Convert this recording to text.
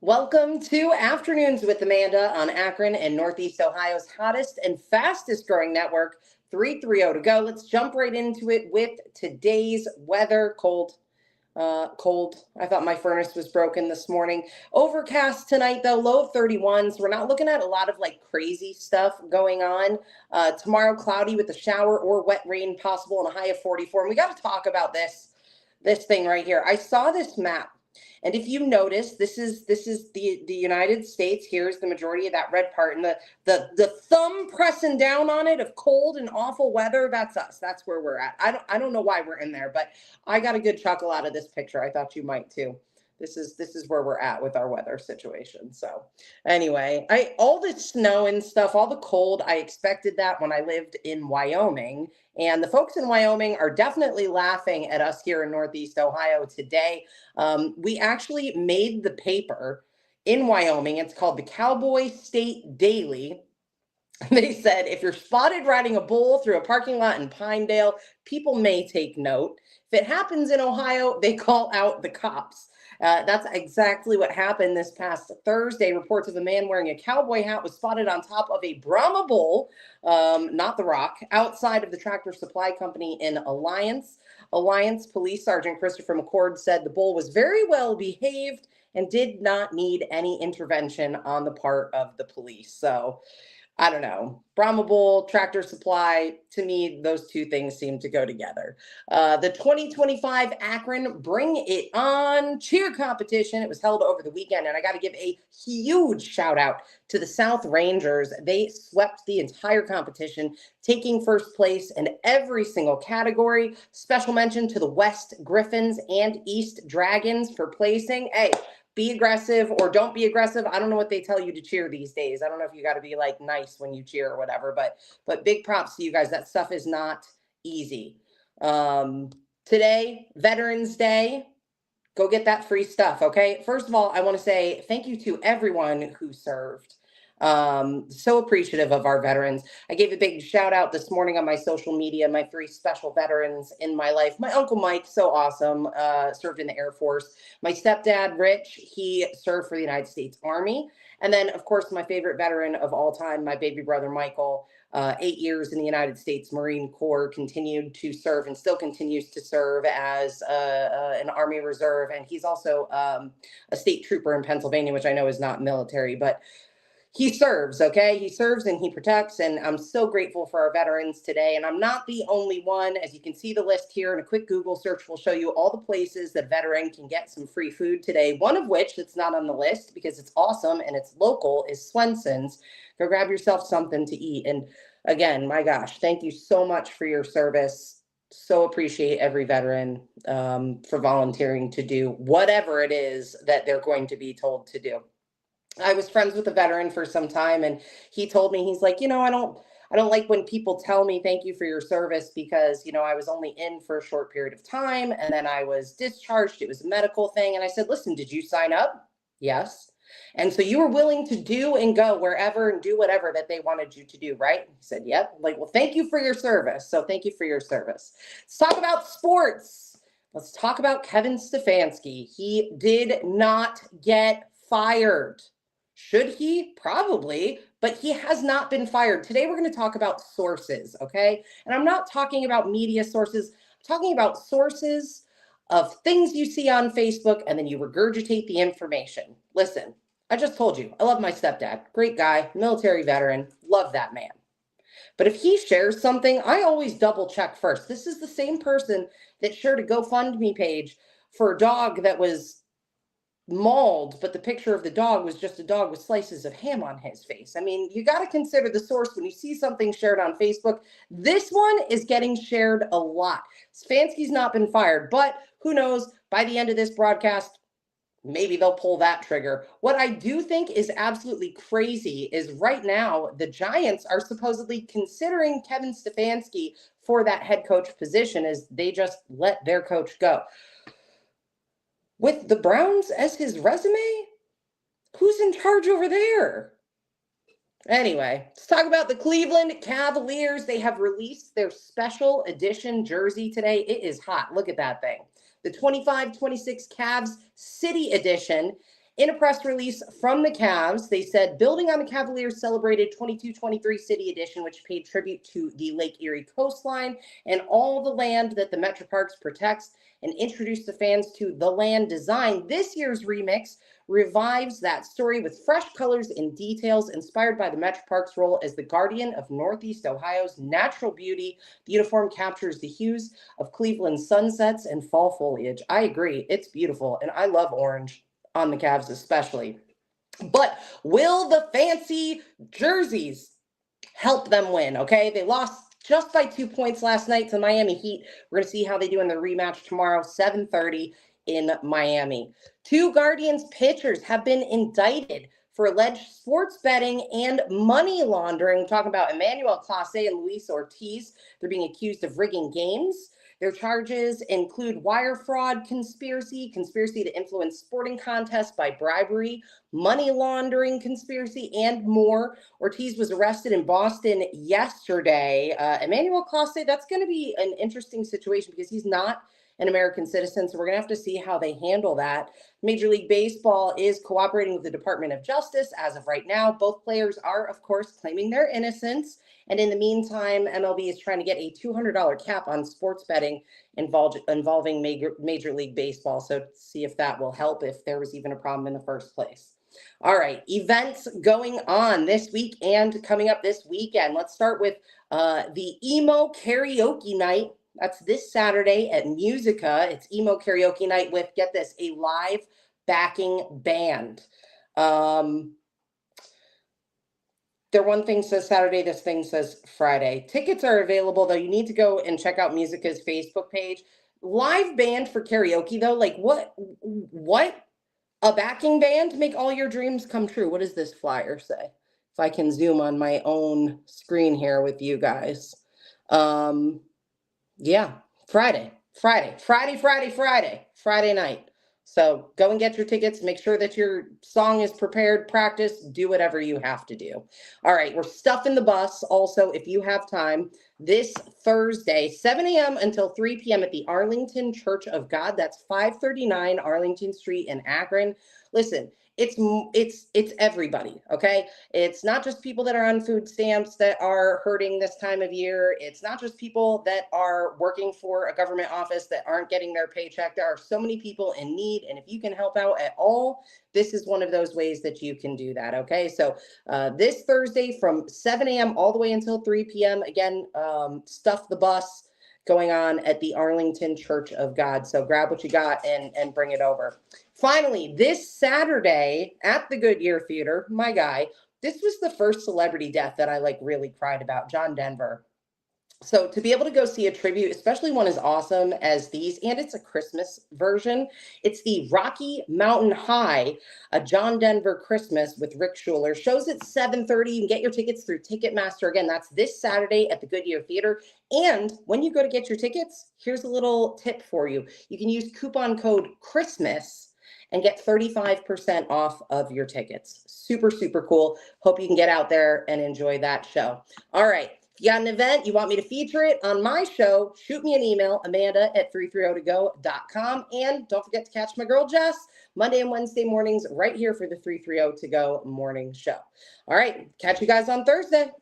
Welcome to Afternoons with Amanda on Akron and Northeast Ohio's hottest and fastest growing network, 330 to go. Let's jump right into it with today's weather. Cold. I thought my furnace was broken this morning. Overcast tonight, though, low of 31. So we're not looking at a lot of like crazy stuff going on. Tomorrow, cloudy with a shower or wet rain possible and a high of 44. And we got to talk about this thing right here. I saw this map. And if you notice, this is the United States. Here's the majority of that red part, and the thumb pressing down on it of cold and awful weather. That's us. That's where we're at. I don't know why we're in there, but I got a good chuckle out of this picture. I thought you might too. This is where we're at with our weather situation. So anyway, all the snow and stuff, all the cold, I expected that when I lived in Wyoming. And the folks in Wyoming are definitely laughing at us here in Northeast Ohio today. We actually made the paper in Wyoming. It's called the Cowboy State Daily. They said, if you're spotted riding a bull through a parking lot in Pinedale, people may take note. If it happens in Ohio, they call out the cops. That's exactly what happened this past Thursday. Reports of a man wearing a cowboy hat was spotted on top of a Brahma bull, not the Rock, outside of the Tractor Supply Company in Alliance. Alliance Police Sergeant Christopher McCord said the bull was very well behaved and did not need any intervention on the part of the police. So I don't know. Brahma Bull, Tractor Supply, to me, those two things seem to go together. The 2025 Akron Bring It On cheer competition, it was held over the weekend, and I got to give a huge shout out to the South Rangers. They swept the entire competition, taking first place in every single category. Special mention to the West Griffins and East Dragons for placing. Hey, be aggressive or don't be aggressive. I don't know what they tell you to cheer these days. I don't know if you got to be like nice when you cheer or whatever, but big props to you guys. That stuff is not easy. Today, Veterans Day, go get that free stuff. Okay. First of all, I want to say thank you to everyone who served. So appreciative of our veterans. I gave a big shout out this morning on my social media, my three special veterans in my life. My Uncle Mike, so awesome, served in the Air Force. My stepdad, Rich, he served for the United States Army. And then, of course, my favorite veteran of all time, my baby brother, Michael, 8 years in the United States Marine Corps, continued to serve and still continues to serve as an Army Reserve. And he's also a state trooper in Pennsylvania, which I know is not military, but he serves, okay? He serves and he protects, and I'm so grateful for our veterans today. And I'm not the only one. As you can see the list here, and a quick Google search will show you all the places that veteran can get some free food today. One of which that's not on the list because it's awesome and it's local is Swenson's. Go grab yourself something to eat. And again, my gosh, thank you so much for your service. So appreciate every veteran for volunteering to do whatever it is that they're going to be told to do. I was friends with a veteran for some time, and he told me, he's like, I don't like when people tell me thank you for your service because, I was only in for a short period of time and then I was discharged. It was a medical thing. And I said, listen, did you sign up? Yes. And so you were willing to do and go wherever and do whatever that they wanted you to do, right? He said, yep. I'm like, well, thank you for your service. So thank you for your service. Let's talk about sports. Let's talk about Kevin Stefanski. He did not get fired. Should he? Probably, but he has not been fired. Today, we're going to talk about sources, okay? And I'm not talking about media sources. I'm talking about sources of things you see on Facebook, and then you regurgitate the information. Listen, I just told you, I love my stepdad. Great guy, military veteran, love that man. But if he shares something, I always double check first. This is the same person that shared a GoFundMe page for a dog that was mauled, but the picture of the dog was just a dog with slices of ham on his face. I mean, you got to consider the source when you see something shared on Facebook. This one is getting shared a lot. Stefanski's not been fired, but who knows? By the end of this broadcast, maybe they'll pull that trigger. What I do think is absolutely crazy is right now, the Giants are supposedly considering Kevin Stefanski for that head coach position as they just let their coach go. With the Browns as his resume? Who's in charge over there? Anyway, let's talk about the Cleveland Cavaliers. They have released their special edition jersey today. It is hot. Look at that thing. The 25-26 Cavs City Edition In a press release from the Cavs, they said, building on the Cavaliers' celebrated 22-23 City Edition, which paid tribute to the Lake Erie coastline and all the land that the Metro Parks protects, and introduced the fans to the land design. This year's remix revives that story with fresh colors and details inspired by the Metro Parks' role as the guardian of Northeast Ohio's natural beauty. The uniform captures the hues of Cleveland's sunsets and fall foliage. I agree. It's beautiful, and I love orange on the Cavs especially. But will the fancy jerseys help them win? Okay, they lost just by 2 points last night to the Miami Heat. We're going to see how they do in the rematch tomorrow, 7:30 in Miami. 2 Guardians pitchers have been indicted for alleged sports betting and money laundering. We're talking about Emmanuel Clase and Luis Ortiz. They're being accused of rigging games. Their charges include wire fraud conspiracy, conspiracy to influence sporting contests by bribery, money laundering conspiracy, and more. Ortiz was arrested in Boston yesterday. Emmanuel Clase, that's going to be an interesting situation because he's not an American citizen, so we're going to have to see how they handle that. Major League Baseball is cooperating with the Department of Justice as of right now. Both players are, of course, claiming their innocence. And in the meantime, MLB is trying to get a $200 cap on sports betting involving Major League Baseball. So see if that will help, if there was even a problem in the first place. All right, events going on this week and coming up this weekend. Let's start with the emo karaoke night. That's this Saturday at Musica. It's emo karaoke night with, get this, a live backing band. Their one thing says Saturday, this thing says Friday. Tickets are available, though. You need to go and check out Musica's Facebook page. Live band for karaoke, though, like what? A backing band? Make all your dreams come true. What does this flyer say? If I can zoom on my own screen here with you guys. Yeah, Friday night. So go and get your tickets. Make sure that your song is prepared, practice, do whatever you have to do. All right, we're stuffing the bus. Also, if you have time, this Thursday, 7 a.m. until 3 p.m. at the Arlington Church of God. That's 539 Arlington Street in Akron. Listen, it's everybody, okay? It's not just people that are on food stamps that are hurting this time of year. It's not just people that are working for a government office that aren't getting their paycheck. There are so many people in need, and if you can help out at all, this is one of those ways that you can do that, okay? So this Thursday from 7 a.m. all the way until 3 p.m. Again, stuff the bus going on at the Arlington Church of God. So grab what you got and bring it over. Finally, this Saturday at the Goodyear Theater, my guy, this was the first celebrity death that I really cried about, John Denver. So to be able to go see a tribute, especially one as awesome as these, and it's a Christmas version, it's the Rocky Mountain High, a John Denver Christmas with Rick Schuler. Shows at 7:30. You can get your tickets through Ticketmaster. Again, that's this Saturday at the Goodyear Theater. And when you go to get your tickets, here's a little tip for you. You can use coupon code CHRISTMAS and get 35% off of your tickets. Super, super cool. Hope you can get out there and enjoy that show. All right. If you got an event, you want me to feature it on my show, shoot me an email, amanda@330togo.com. And don't forget to catch my girl Jess Monday and Wednesday mornings right here for the 330 To Go morning show. All right. Catch you guys on Thursday.